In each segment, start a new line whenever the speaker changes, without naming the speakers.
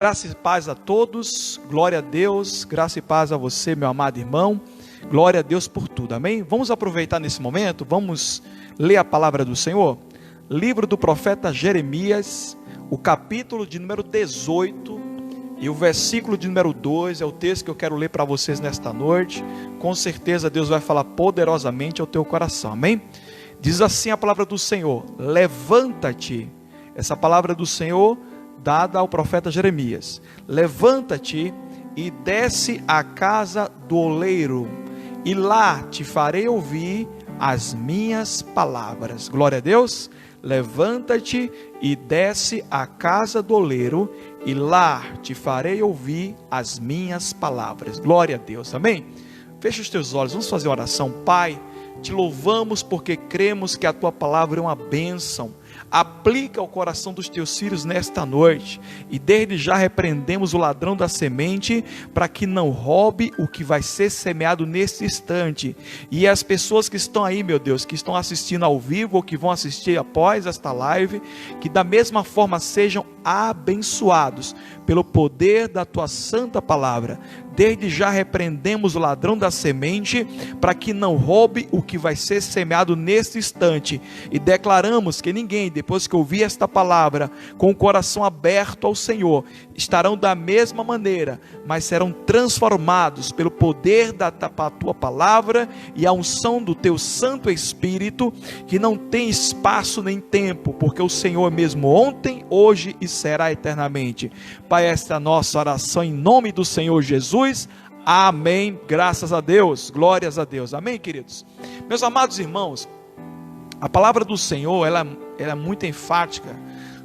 Graça e paz a todos, glória a Deus, graça e paz a você, meu amado irmão, glória a Deus por tudo, amém? Vamos aproveitar nesse momento, vamos ler a palavra do Senhor, livro do profeta Jeremias, o capítulo de número 18 e o versículo de número 2, é o texto que eu quero ler para vocês nesta noite. Com certeza Deus vai falar poderosamente ao teu coração, amém? Diz assim a palavra do Senhor: levanta-te. Essa palavra do Senhor dada ao profeta Jeremias: levanta-te e desce à casa do oleiro, e lá te farei ouvir as minhas palavras. Glória a Deus. Levanta-te e desce à casa do oleiro, e lá te farei ouvir as minhas palavras. Glória a Deus, amém? Fecha os teus olhos, vamos fazer uma oração. Pai, te louvamos porque cremos que a tua palavra é uma bênção. Aplica ao coração dos teus filhos nesta noite, e desde já repreendemos o ladrão da semente, para que não roube o que vai ser semeado neste instante. E as pessoas que estão aí, meu Deus, que estão assistindo ao vivo, ou que vão assistir após esta live, que da mesma forma sejam abençoados pelo poder da tua santa palavra. Desde já repreendemos o ladrão da semente, para que não roube o que vai ser semeado neste instante, e declaramos que ninguém, depois que ouvir esta palavra, com o coração aberto ao Senhor, estarão da mesma maneira, mas serão transformados pelo poder da tua palavra e a unção do teu Santo Espírito, que não tem espaço nem tempo, porque o Senhor é mesmo ontem, hoje e será eternamente. Pai, esta é a nossa oração em nome do Senhor Jesus. Amém. Graças a Deus, glórias a Deus. Amém, queridos? Meus amados irmãos, a palavra do Senhor, ela é muito enfática.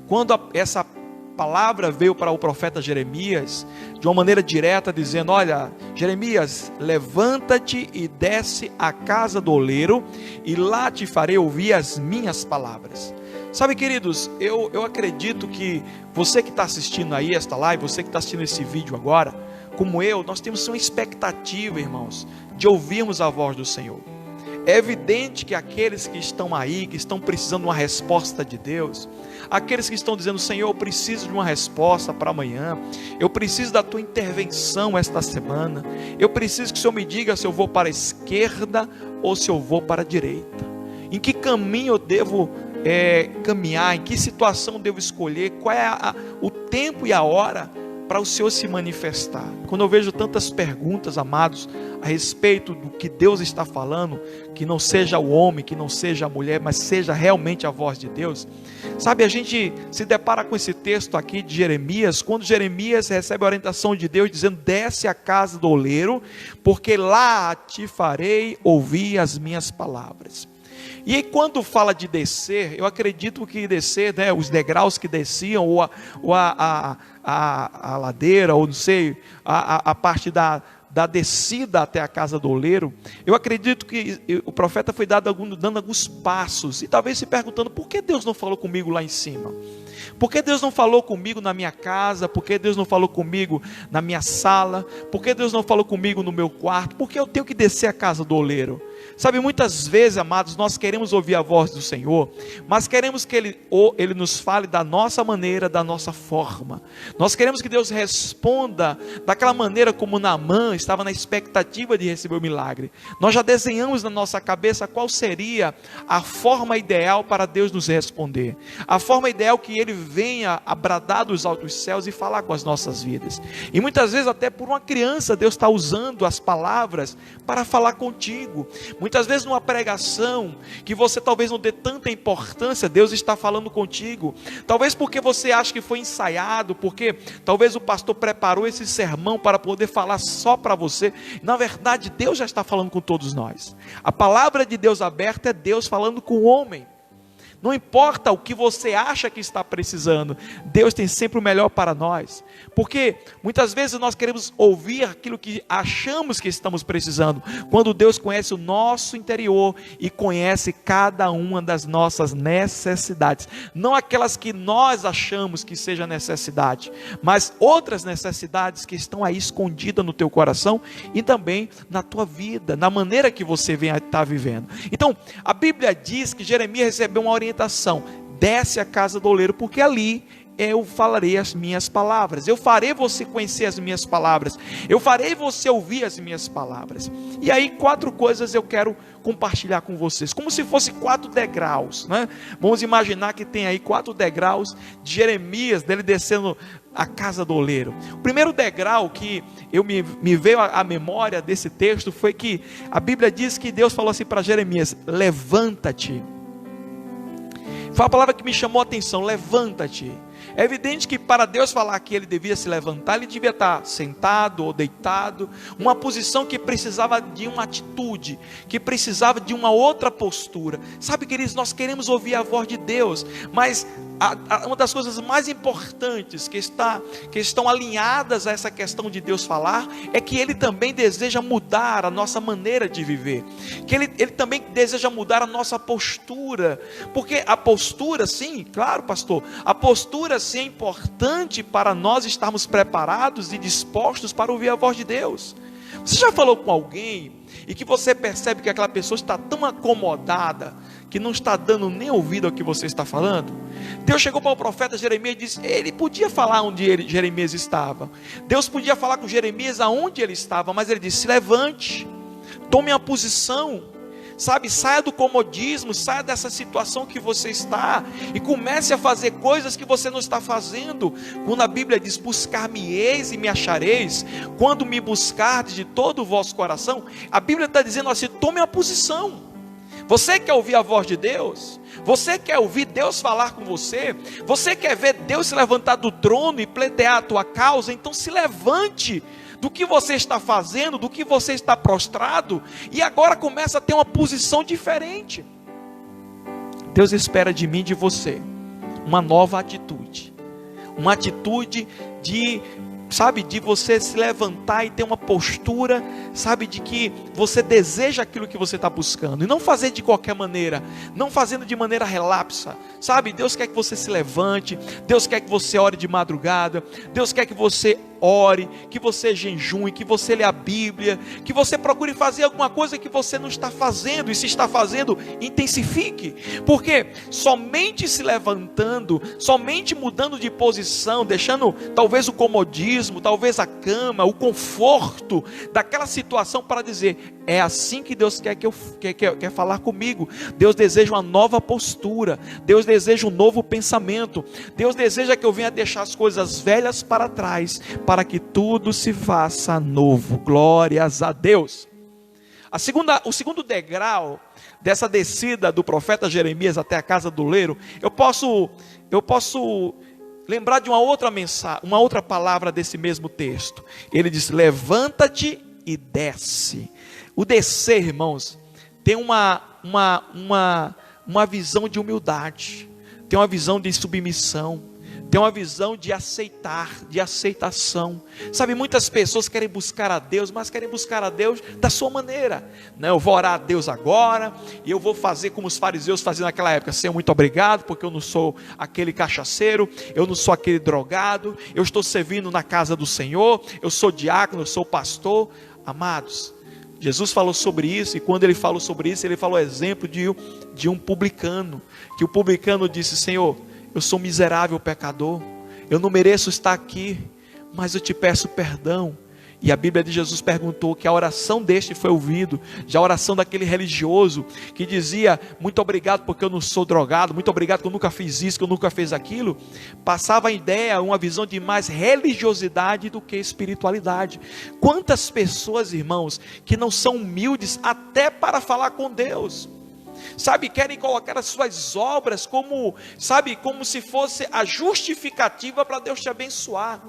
Quando essa palavra veio para o profeta Jeremias, de uma maneira direta, dizendo: olha, Jeremias, levanta-te e desce à casa do oleiro, e lá te farei ouvir as minhas palavras. Sabe, queridos, eu acredito que você que está assistindo aí esta live, você que está assistindo esse vídeo agora, como eu, nós temos uma expectativa, irmãos, de ouvirmos a voz do Senhor. É evidente que aqueles que estão aí, que estão precisando de uma resposta de Deus, aqueles que estão dizendo: Senhor, eu preciso de uma resposta para amanhã, eu preciso da tua intervenção esta semana, eu preciso que o Senhor me diga se eu vou para a esquerda ou se eu vou para a direita, em que caminho eu devo caminhar, em que situação eu devo escolher, qual é o tempo e a hora para o Senhor se manifestar. Quando eu vejo tantas perguntas, amados, a respeito do que Deus está falando, que não seja o homem, que não seja a mulher, mas seja realmente a voz de Deus, sabe, a gente se depara com esse texto aqui de Jeremias, quando Jeremias recebe a orientação de Deus, dizendo: desce à casa do oleiro, porque lá te farei ouvir as minhas palavras. E aí, quando fala de descer, eu acredito que descer, né, os degraus que desciam, ou a ladeira, ou não sei, a parte da descida até a casa do oleiro, eu acredito que o profeta foi dando alguns passos, e talvez se perguntando: por que Deus não falou comigo lá em cima? Por que Deus não falou comigo na minha casa? Por que Deus não falou comigo na minha sala? Por que Deus não falou comigo no meu quarto? Por que eu tenho que descer a casa do oleiro? Sabe, muitas vezes, amados, nós queremos ouvir a voz do Senhor, mas queremos que Ele nos fale da nossa maneira, da nossa forma. Nós queremos que Deus responda daquela maneira como Naamã estava na expectativa de receber o milagre. Nós já desenhamos na nossa cabeça qual seria a forma ideal para Deus nos responder. A forma ideal que Ele venha a bradar dos altos céus e falar com as nossas vidas. E muitas vezes até por uma criança Deus está usando as palavras para falar contigo. Muitas vezes numa pregação que você talvez não dê tanta importância, Deus está falando contigo. Talvez porque você acha que foi ensaiado, porque talvez o pastor preparou esse sermão para poder falar só para você. Na verdade, Deus já está falando com todos nós. A palavra de Deus aberta é Deus falando com o homem. Não importa o que você acha que está precisando, Deus tem sempre o melhor para nós. Porque muitas vezes nós queremos ouvir aquilo que achamos que estamos precisando, quando Deus conhece o nosso interior e conhece cada uma das nossas necessidades. Não aquelas que nós achamos que seja necessidade, mas outras necessidades que estão aí escondidas no teu coração e também na tua vida, na maneira que você vem a estar vivendo. Então, a Bíblia diz que Jeremias recebeu uma orientação: desce à casa do oleiro, porque ali eu falarei as minhas palavras, eu farei você conhecer as minhas palavras, eu farei você ouvir as minhas palavras. E aí 4 coisas eu quero compartilhar com vocês, como se fosse 4 degraus, né? Vamos imaginar que tem aí 4 degraus de Jeremias, dele descendo a casa do oleiro. O primeiro degrau que me veio à memória desse texto foi que a Bíblia diz que Deus falou assim para Jeremias: levanta-te. Foi a palavra que me chamou a atenção, levanta-te. É evidente que para Deus falar que ele devia se levantar, ele devia estar sentado ou deitado, uma posição que precisava de uma atitude, que precisava de uma outra postura. Sabe, queridos, nós queremos ouvir a voz de Deus, mas uma das coisas mais importantes que estão alinhadas a essa questão de Deus falar, é que Ele também deseja mudar a nossa maneira de viver, que Ele também deseja mudar a nossa postura, porque a postura, sim, claro, pastor, a postura sim é importante para nós estarmos preparados e dispostos para ouvir a voz de Deus. Você já falou com alguém e que você percebe que aquela pessoa está tão acomodada que não está dando nem ouvido ao que você está falando? Deus chegou para o profeta Jeremias e disse, ele podia falar onde Jeremias estava, Deus podia falar com Jeremias aonde ele estava, mas ele disse, se levante, tome uma posição, sabe, saia do comodismo, saia dessa situação que você está e comece a fazer coisas que você não está fazendo. Quando a Bíblia diz, buscar-me-eis e me achareis, quando me buscardes de todo o vosso coração, a Bíblia está dizendo assim, tome uma posição. Você quer ouvir a voz de Deus? Você quer ouvir Deus falar com você? Você quer ver Deus se levantar do trono e pleitear a tua causa? Então se levante do que você está fazendo, do que você está prostrado, e agora começa a ter uma posição diferente. Deus espera de mim e de você uma nova atitude, uma atitude de, sabe, de você se levantar e ter uma postura, sabe, de que você deseja aquilo que você está buscando, e não fazer de qualquer maneira, não fazendo de maneira relapsa, sabe? Deus quer que você se levante, Deus quer que você ore de madrugada, Deus quer que você ore, que você jejue, que você lê a Bíblia, que você procure fazer alguma coisa que você não está fazendo, e se está fazendo, intensifique, porque somente se levantando, somente mudando de posição, deixando talvez o comodismo, talvez a cama, o conforto daquela situação para dizer, é assim que Deus quer falar comigo. Deus deseja uma nova postura, Deus deseja um novo pensamento, Deus deseja que eu venha deixar as coisas velhas para trás, para que tudo se faça novo. Glórias a Deus. O segundo degrau dessa descida do profeta Jeremias até a casa do oleiro, eu posso lembrar de uma outra mensagem, uma outra palavra desse mesmo texto. Ele diz, levanta-te e desce. O descer, irmãos, tem uma visão de humildade, tem uma visão de submissão, tem uma visão de aceitar, de aceitação. Sabe, muitas pessoas querem buscar a Deus, mas querem buscar a Deus da sua maneira. Não, eu vou orar a Deus agora, e eu vou fazer como os fariseus faziam naquela época, Senhor, muito obrigado, porque eu não sou aquele cachaceiro, eu não sou aquele drogado, eu estou servindo na casa do Senhor, eu sou diácono, eu sou pastor. Amados, Jesus falou sobre isso, e quando ele falou sobre isso, ele falou exemplo de um publicano, que o publicano disse, Senhor, eu sou miserável pecador, eu não mereço estar aqui, mas eu te peço perdão. E a Bíblia de Jesus perguntou que a oração deste foi ouvida, já a oração daquele religioso, que dizia, muito obrigado porque eu não sou drogado, muito obrigado que eu nunca fiz isso, que eu nunca fiz aquilo, passava a ideia, uma visão de mais religiosidade do que espiritualidade. Quantas pessoas, irmãos, que não são humildes até para falar com Deus, sabe, querem colocar as suas obras como se fosse a justificativa para Deus te abençoar.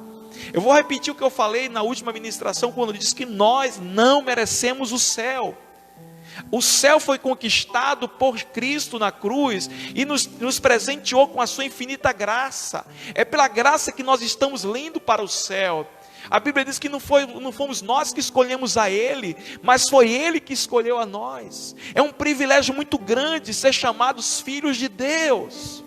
Eu vou repetir o que eu falei na última ministração, quando eu disse que nós não merecemos o céu. O céu foi conquistado por Cristo na cruz e nos presenteou com a sua infinita graça. É pela graça que nós estamos indo para o céu. A Bíblia diz que não fomos nós que escolhemos a Ele, mas foi Ele que escolheu a nós. É um privilégio muito grande ser chamados filhos de Deus.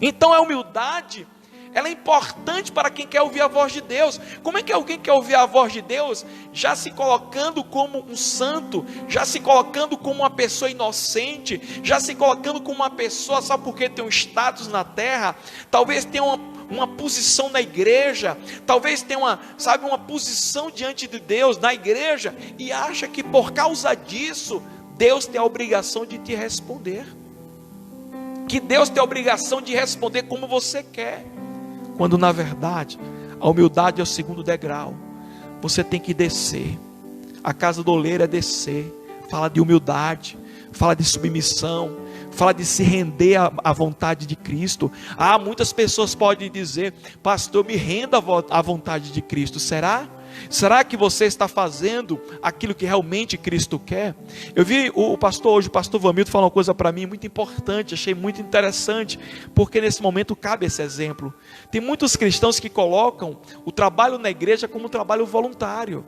Então a humildade, ela é importante para quem quer ouvir a voz de Deus. Como é que alguém quer ouvir a voz de Deus, já se colocando como um santo, já se colocando como uma pessoa inocente, já se colocando como uma pessoa só porque tem um status na terra, talvez tenha uma posição na igreja, talvez tenha uma posição diante de Deus na igreja, e acha que por causa disso, Deus tem a obrigação de te responder, que Deus tem a obrigação de responder como você quer, quando na verdade, a humildade é o segundo degrau. Você tem que descer. A casa do oleiro é descer. Fala de humildade, fala de submissão, fala de se render à vontade de Cristo. Muitas pessoas podem dizer: pastor, eu me rendo à vontade de Cristo. Será? Será que você está fazendo aquilo que realmente Cristo quer? Eu vi o pastor Vamildo falar uma coisa para mim muito importante, achei muito interessante, porque nesse momento cabe esse exemplo. Tem muitos cristãos que colocam o trabalho na igreja como um trabalho voluntário.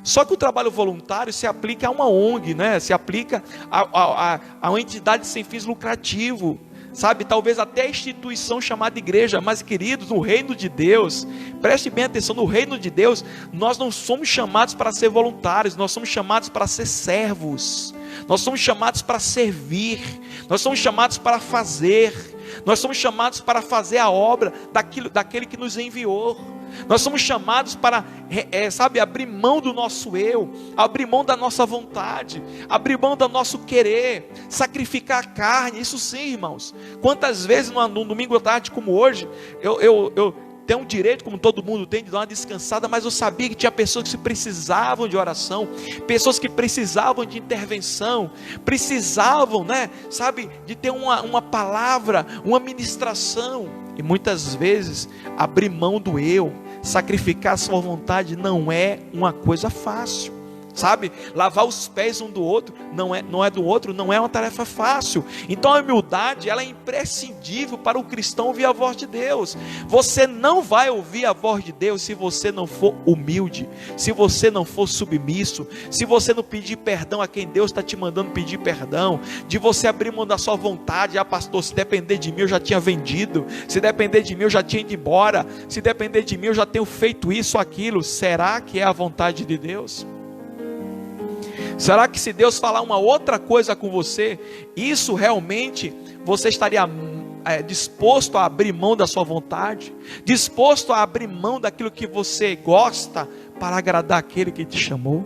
Só que o trabalho voluntário se aplica a uma ONG, né? Se aplica a uma entidade sem fins lucrativos, sabe? Talvez até a instituição chamada igreja. Mas queridos, no reino de Deus, preste bem atenção, no reino de Deus, nós não somos chamados para ser voluntários, nós somos chamados para ser servos, nós somos chamados para servir, nós somos chamados para fazer, nós somos chamados para fazer a obra daquele que nos enviou. Nós somos chamados para, abrir mão do nosso eu, abrir mão da nossa vontade, abrir mão do nosso querer, sacrificar a carne. Isso sim, irmãos. Quantas vezes num domingo à tarde como hoje, eu tenho um direito, como todo mundo tem, de dar uma descansada, mas eu sabia que tinha pessoas que precisavam de oração, pessoas que precisavam de intervenção, precisavam, de ter uma palavra, uma ministração. E muitas vezes, abrir mão do eu, sacrificar a sua vontade, não é uma coisa fácil. Lavar os pés um do outro, não é uma tarefa fácil. Então a humildade, ela é imprescindível para o cristão ouvir a voz de Deus. Você não vai ouvir a voz de Deus se você não for humilde, se você não for submisso, se você não pedir perdão a quem Deus está te mandando pedir perdão, de você abrir mão da sua vontade. Pastor, se depender de mim eu já tinha vendido, se depender de mim eu já tinha ido embora, se depender de mim eu já tenho feito isso ou aquilo. Será que é a vontade de Deus? Será que se Deus falar uma outra coisa com você, isso realmente você estaria disposto a abrir mão da sua vontade? Disposto a abrir mão daquilo que você gosta para agradar aquele que te chamou?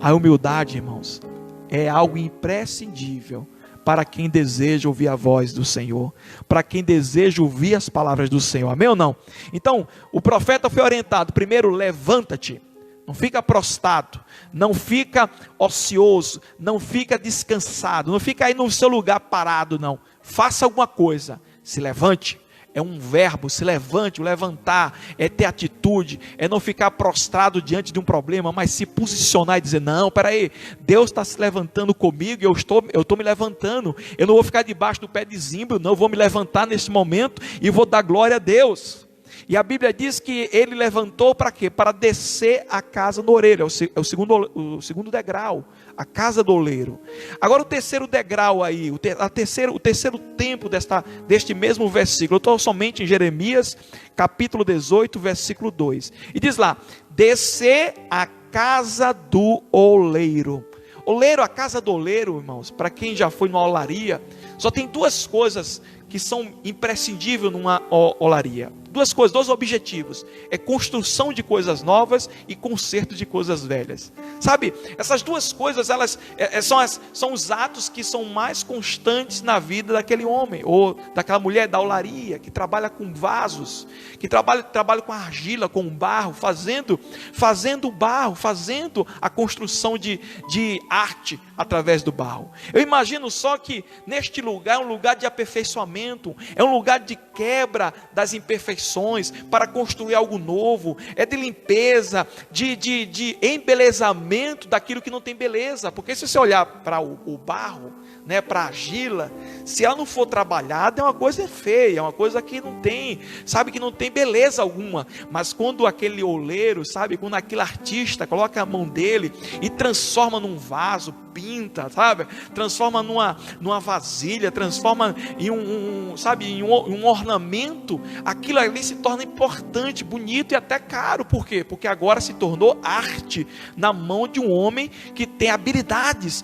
A humildade, irmãos, é algo imprescindível para quem deseja ouvir a voz do Senhor, para quem deseja ouvir as palavras do Senhor. Amém ou não? Então, o profeta foi orientado: primeiro, levanta-te. Não fica prostrado, não fica ocioso, não fica descansado, não fica aí no seu lugar parado, não. Faça alguma coisa, se levante. É um verbo, se levante. O levantar é ter atitude, é não ficar prostrado diante de um problema, mas se posicionar e dizer: não, peraí, Deus está se levantando comigo e eu estou me levantando. Eu não vou ficar debaixo do pé de zimbro, não, eu vou me levantar nesse momento e vou dar glória a Deus. E a Bíblia diz que ele levantou para quê? Para descer a casa do oleiro. É o segundo degrau, a casa do oleiro. Agora o terceiro degrau aí, o terceiro tempo deste mesmo versículo. Eu estou somente em Jeremias, capítulo 18, versículo 2. E diz lá: descer a casa do oleiro. Oleiro, a casa do oleiro, irmãos, para quem já foi numa olaria, só tem duas coisas que são imprescindíveis numa olaria. Duas coisas, dois objetivos: é construção de coisas novas e conserto de coisas velhas. Essas duas coisas, elas são os atos que são mais constantes na vida daquele homem, ou daquela mulher da olaria, que trabalha com vasos, que trabalha com argila, com barro, fazendo barro, fazendo a construção de arte através do barro. Eu imagino só que neste lugar é um lugar de aperfeiçoamento, é um lugar de quebra das imperfeições, para construir algo novo, é de limpeza, de embelezamento daquilo que não tem beleza. Porque se você olhar para o barro, para a argila, se ela não for trabalhada, é uma coisa feia, é uma coisa que não tem, que não tem beleza alguma. Mas quando aquele oleiro, quando aquele artista coloca a mão dele e transforma num vaso, pinta, transforma numa vasilha, transforma em um ornamento, aquilo ali se torna importante, bonito e até caro. Por quê? Porque agora se tornou arte na mão de um homem que tem habilidades.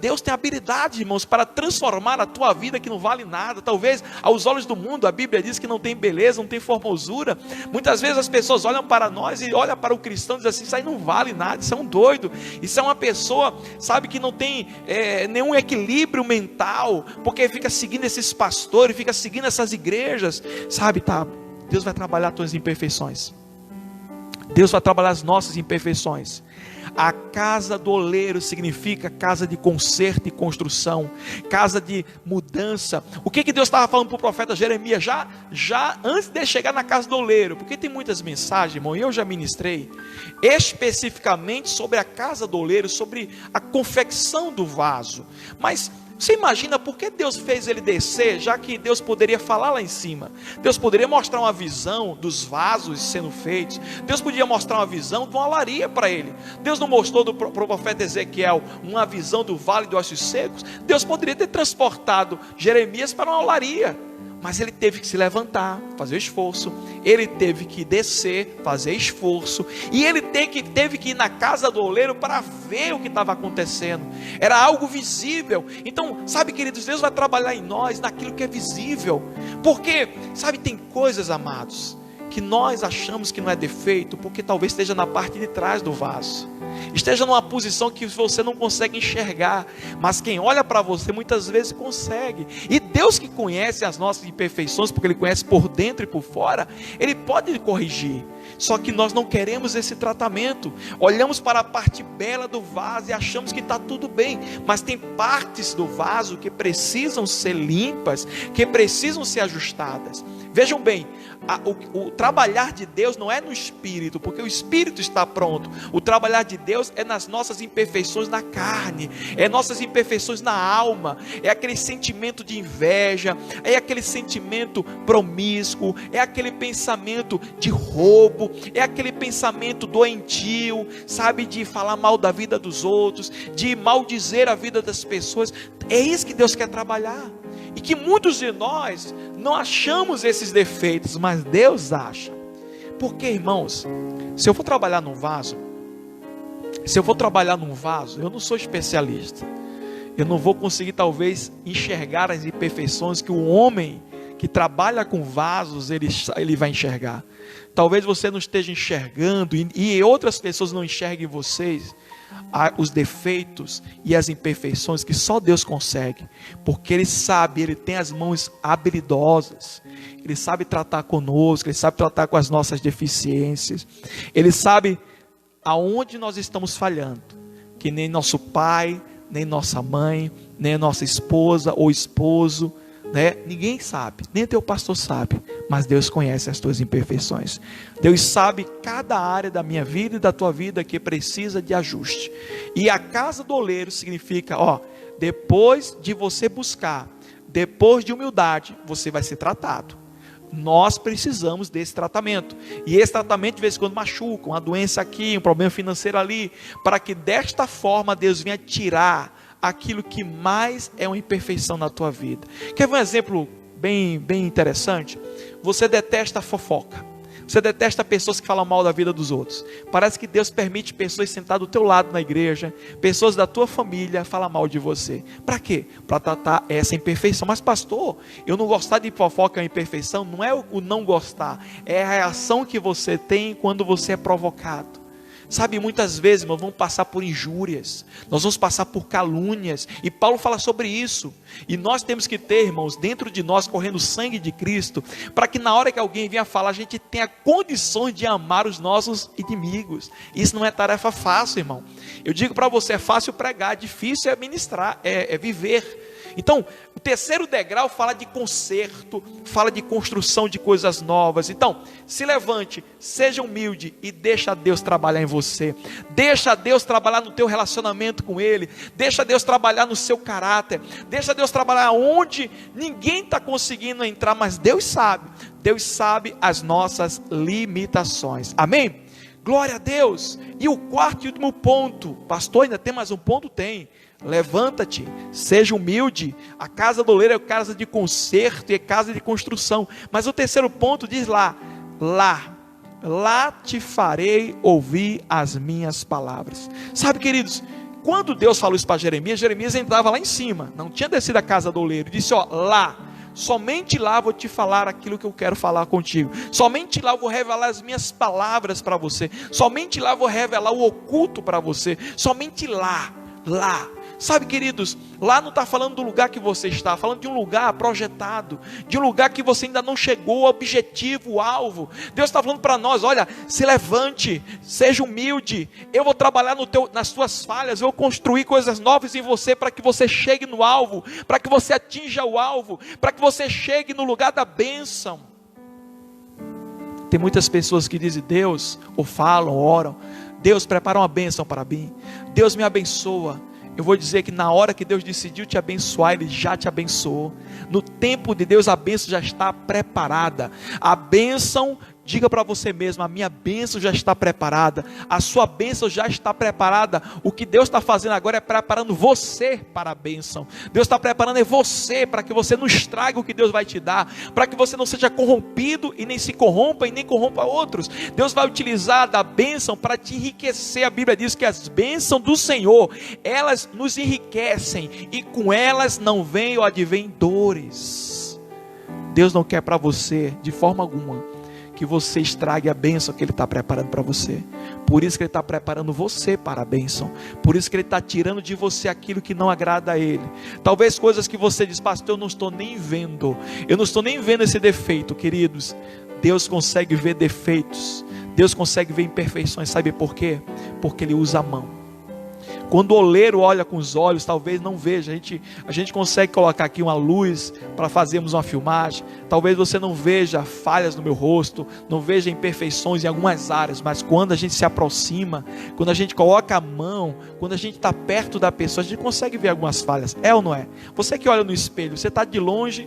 Deus tem habilidade, irmãos, irmãos, para transformar a tua vida que não vale nada. Talvez aos olhos do mundo a Bíblia diz que não tem beleza, não tem formosura. Muitas vezes as pessoas olham para nós e olham para o cristão e dizem assim: isso aí não vale nada, isso é um doido, isso é uma pessoa, sabe, que não tem nenhum equilíbrio mental, porque fica seguindo esses pastores, fica seguindo essas igrejas, sabe? Tá, Deus vai trabalhar as tuas imperfeições, Deus vai trabalhar as nossas imperfeições. A casa do oleiro significa casa de conserto e construção, casa de mudança. O que Deus estava falando para o profeta Jeremias já antes de chegar na casa do oleiro? Porque tem muitas mensagens, irmão, e eu já ministrei especificamente sobre a casa do oleiro, sobre a confecção do vaso. Mas você imagina por que Deus fez ele descer, já que Deus poderia falar lá em cima? Deus poderia mostrar uma visão dos vasos sendo feitos. Deus podia mostrar uma visão de uma olaria para ele. Deus não mostrou para o profeta Ezequiel uma visão do vale de ossos secos? Deus poderia ter transportado Jeremias para uma olaria, mas ele teve que se levantar, fazer esforço. Ele teve que descer, fazer esforço. E ele teve que ir na casa do oleiro para ver o que estava acontecendo. Era algo visível. Então, sabe, queridos, Deus vai trabalhar em nós naquilo que é visível. Porque, sabe, tem coisas, amados, que nós achamos que não é defeito, porque talvez esteja na parte de trás do vaso, esteja numa posição que você não consegue enxergar, mas quem olha para você muitas vezes consegue. E Deus, que conhece as nossas imperfeições, porque Ele conhece por dentro e por fora, Ele pode corrigir. Só que nós não queremos esse tratamento. Olhamos para a parte bela do vaso e achamos que está tudo bem, mas tem partes do vaso que precisam ser limpas, que precisam ser ajustadas. Vejam bem, o trabalhar de Deus não é no espírito, porque o espírito está pronto. O trabalhar de Deus é nas nossas imperfeições na carne, é nossas imperfeições na alma, é aquele sentimento de inveja, é aquele sentimento promíscuo, é aquele pensamento de roubo, é aquele pensamento doentio, sabe, de falar mal da vida dos outros, de maldizer a vida das pessoas. É isso que Deus quer trabalhar. E que muitos de nós não achamos esses defeitos, mas Deus acha. Porque, irmãos, se eu for trabalhar num vaso, eu não sou especialista. Eu não vou conseguir talvez enxergar as imperfeições que o homem que trabalha com vasos, ele vai enxergar. Talvez você não esteja enxergando e outras pessoas não enxerguem vocês, os defeitos e as imperfeições que só Deus consegue, porque Ele sabe, Ele tem as mãos habilidosas, Ele sabe tratar conosco, Ele sabe tratar com as nossas deficiências, Ele sabe aonde nós estamos falhando, que nem nosso pai, nem nossa mãe, nem a nossa esposa ou esposo, né? Ninguém sabe, nem teu pastor sabe, mas Deus conhece as tuas imperfeições. Deus sabe cada área da minha vida e da tua vida que precisa de ajuste. E a casa do oleiro significa, depois de você buscar, depois de humildade, você vai ser tratado. Nós precisamos desse tratamento, e esse tratamento de vez em quando machuca, uma doença aqui, um problema financeiro ali, para que desta forma Deus venha tirar aquilo que mais é uma imperfeição na tua vida. Quer ver um exemplo bem interessante? Você detesta a fofoca, você detesta pessoas que falam mal da vida dos outros. Parece que Deus permite pessoas sentadas do teu lado na igreja, pessoas da tua família falar mal de você. Para quê? Para tratar essa imperfeição. Mas pastor, eu não gostar de fofoca é uma imperfeição? Não é o não gostar, é a reação que você tem quando você é provocado. Sabe, muitas vezes, irmãos, vamos passar por injúrias, nós vamos passar por calúnias, e Paulo fala sobre isso, e nós temos que ter, irmãos, dentro de nós, correndo o sangue de Cristo, para que na hora que alguém venha falar, a gente tenha condições de amar os nossos inimigos. Isso não é tarefa fácil, irmão. Eu digo para você, é fácil pregar, difícil é ministrar, é viver. Então, o terceiro degrau fala de conserto, fala de construção de coisas novas. Então, se levante, seja humilde e deixa Deus trabalhar em você. Deixa Deus trabalhar no teu relacionamento com Ele. Deixa Deus trabalhar no seu caráter. Deixa Deus trabalhar onde ninguém está conseguindo entrar, mas Deus sabe. Deus sabe as nossas limitações. Amém? Glória a Deus. E o quarto e último ponto, pastor, ainda tem mais um ponto? Tem. Levanta-te, seja humilde. A casa do oleiro é casa de conserto e é casa de construção. Mas o terceiro ponto diz lá te farei ouvir as minhas palavras. Sabe, queridos, Quando Deus falou isso para Jeremias, Jeremias entrava lá em cima, não tinha descido a casa do oleiro, disse: ó, lá, somente lá vou te falar aquilo que eu quero falar contigo, somente lá eu vou revelar as minhas palavras para você, somente lá eu vou revelar o oculto para você, somente lá. Sabe, queridos, lá não está falando do lugar que você está, falando de um lugar projetado, de um lugar que você ainda não chegou ao objetivo, o alvo. Deus está falando para nós: olha, se levante, seja humilde, eu vou trabalhar nas suas falhas, eu vou construir coisas novas em você, para que você chegue no alvo, para que você atinja o alvo, para que você chegue no lugar da bênção. Tem muitas pessoas que dizem: Deus, ou falam, ou oram: Deus, prepara uma bênção para mim, Deus me abençoa. Eu vou dizer que na hora que Deus decidiu te abençoar, Ele já te abençoou. No tempo de Deus, a bênção já está preparada. A bênção, diga para você mesmo: a minha bênção já está preparada. A sua bênção já está preparada. O que Deus está fazendo agora é preparando você para a bênção. Deus está preparando você para que você não estrague o que Deus vai te dar, para que você não seja corrompido e nem se corrompa e nem corrompa outros. Deus vai utilizar da bênção para te enriquecer. A Bíblia diz que as bênçãos do Senhor, elas nos enriquecem, e com elas não vem ou advém dores. Deus não quer para você, de forma alguma, que você estrague a bênção que Ele está preparando para você. Por isso que Ele está preparando você para a bênção. Por isso que Ele está tirando de você aquilo que não agrada a Ele. Talvez coisas que você diz: pastor, eu não estou nem vendo. Eu não estou nem vendo esse defeito. Queridos, Deus consegue ver defeitos. Deus consegue ver imperfeições. Sabe por quê? Porque Ele usa a mão. Quando o oleiro olha com os olhos, talvez não veja. A gente consegue colocar aqui uma luz para fazermos uma filmagem. Talvez você não veja falhas no meu rosto, não veja imperfeições em algumas áreas, mas quando a gente se aproxima, quando a gente coloca a mão, quando a gente está perto da pessoa, a gente consegue ver algumas falhas. É ou não é? Você que olha no espelho, você está de longe,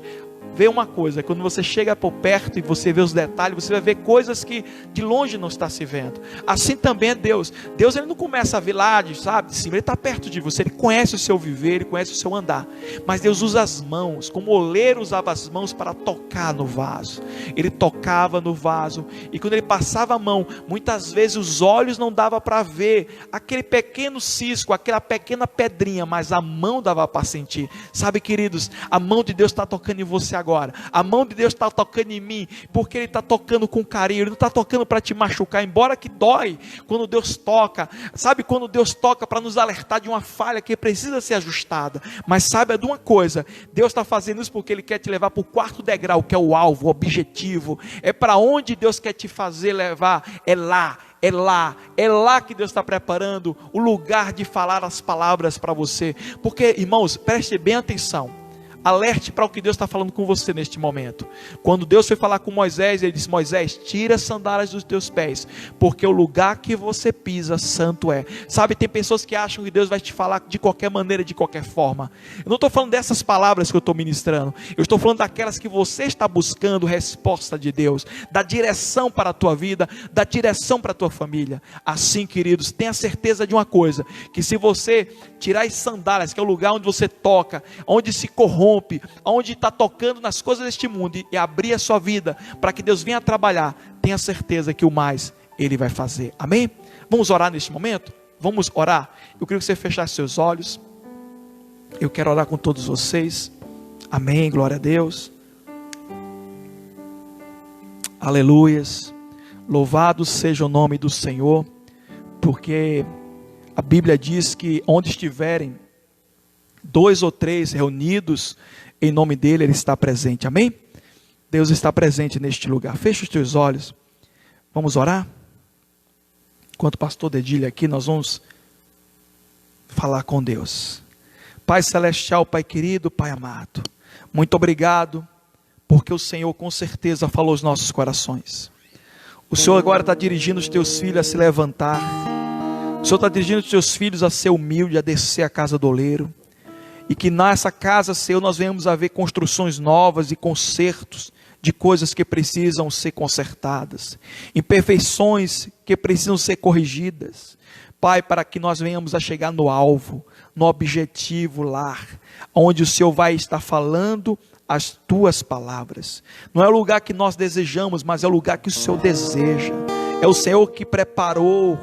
vê uma coisa. Quando você chega por perto e você vê os detalhes, você vai ver coisas que de longe não está se vendo. Assim também é Deus. Deus, Ele não começa a ver lá de cima, Ele está perto de você, Ele conhece o seu viver, Ele conhece o seu andar. Mas Deus usa as mãos, como o oleiro usava as mãos para tocar no vaso. Ele tocava no vaso, e quando Ele passava a mão, muitas vezes os olhos não davam para ver aquele pequeno cisco, aquela pequena pedrinha, mas a mão dava para sentir. Sabe, queridos, a mão de Deus está tocando em você agora. A mão de Deus está tocando em mim, porque Ele está tocando com carinho. Ele não está tocando para te machucar, embora que dói quando Deus toca. Sabe, quando Deus toca para nos alertar de uma falha que precisa ser ajustada. Mas saiba de uma coisa: Deus está fazendo isso porque Ele quer te levar para o quarto degrau, que é o alvo, o objetivo. É para onde Deus quer te fazer levar. É lá que Deus está preparando o lugar de falar as palavras para você. Porque, irmãos, preste bem atenção. Alerte para o que Deus está falando com você neste momento. Quando Deus foi falar com Moisés, Ele disse: Moisés, tira as sandálias dos teus pés, porque o lugar que você pisa, santo é. Sabe, tem pessoas que acham que Deus vai te falar de qualquer maneira, de qualquer forma. Eu não estou falando dessas palavras que eu estou ministrando. Eu estou falando daquelas que você está buscando resposta de Deus, da direção para a tua vida, da direção para a tua família. Assim, queridos, tenha certeza de uma coisa: que se você tirar as sandálias, que é o lugar onde você toca, onde se corrompe, onde está tocando nas coisas deste mundo, e abrir a sua vida para que Deus venha trabalhar, tenha certeza que o mais Ele vai fazer. Amém? Vamos orar neste momento? Vamos orar? Eu queria que você fechasse seus olhos. Eu quero orar com todos vocês. Amém, glória a Deus. Aleluias. Louvado seja o nome do Senhor, porque a Bíblia diz que onde estiverem 2 ou 3 reunidos em nome dEle, Ele está presente. Amém? Deus está presente neste lugar. Feche os teus olhos. Vamos orar? Enquanto o pastor dedilha aqui, nós vamos falar com Deus. Pai celestial, Pai querido, Pai amado, muito obrigado, porque o Senhor com certeza falou aos nossos corações. O Senhor agora está dirigindo os teus filhos a se levantar. O Senhor está dirigindo os teus filhos a ser humilde, a descer a casa do oleiro. E que nessa casa, Senhor, nós venhamos a ver construções novas e consertos de coisas que precisam ser consertadas, imperfeições que precisam ser corrigidas. Pai, para que nós venhamos a chegar no alvo, no objetivo lar, onde o Senhor vai estar falando as tuas palavras. Não é o lugar que nós desejamos, mas é o lugar que o Senhor deseja. É o Senhor que preparou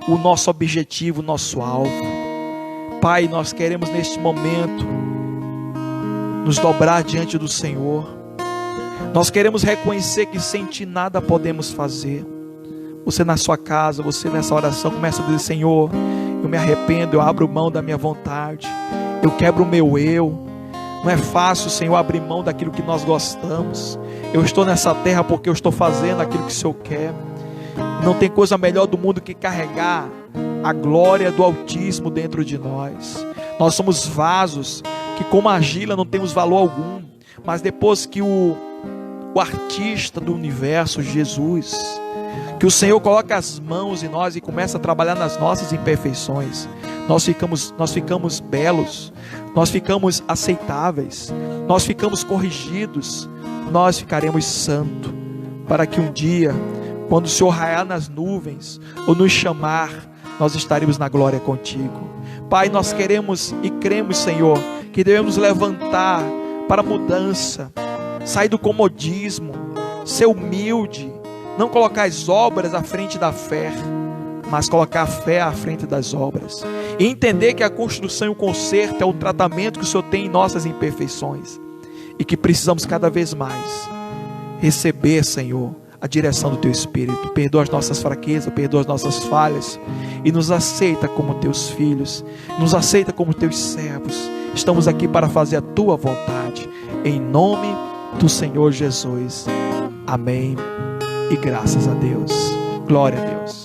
o nosso objetivo, o nosso alvo. Pai, nós queremos neste momento nos dobrar diante do Senhor. Nós queremos reconhecer que sem Ti nada podemos fazer. Você na sua casa, você nessa oração começa a dizer: Senhor, eu me arrependo, eu abro mão da minha vontade, eu quebro o meu eu. Não é fácil, Senhor, abrir mão daquilo que nós gostamos. Eu estou nessa terra porque eu estou fazendo aquilo que o Senhor quer. Não tem coisa melhor do mundo que carregar a glória do Altíssimo dentro de nós. Nós somos vasos que, como argila, não temos valor algum, mas depois que o artista do universo, Jesus, que o Senhor coloca as mãos em nós e começa a trabalhar nas nossas imperfeições, nós ficamos belos, nós ficamos aceitáveis, nós ficamos corrigidos, nós ficaremos santos, para que um dia, quando o Senhor raiar nas nuvens ou nos chamar, nós estaremos na glória contigo. Pai, nós queremos e cremos, Senhor, que devemos levantar para a mudança, sair do comodismo, ser humilde, não colocar as obras à frente da fé, mas colocar a fé à frente das obras, e entender que a construção e o conserto é o tratamento que o Senhor tem em nossas imperfeições, e que precisamos cada vez mais receber, Senhor, a direção do Teu Espírito. Perdoa as nossas fraquezas, perdoa as nossas falhas, e nos aceita como Teus filhos, nos aceita como Teus servos. Estamos aqui para fazer a Tua vontade, em nome do Senhor Jesus. Amém. E graças a Deus. Glória a Deus.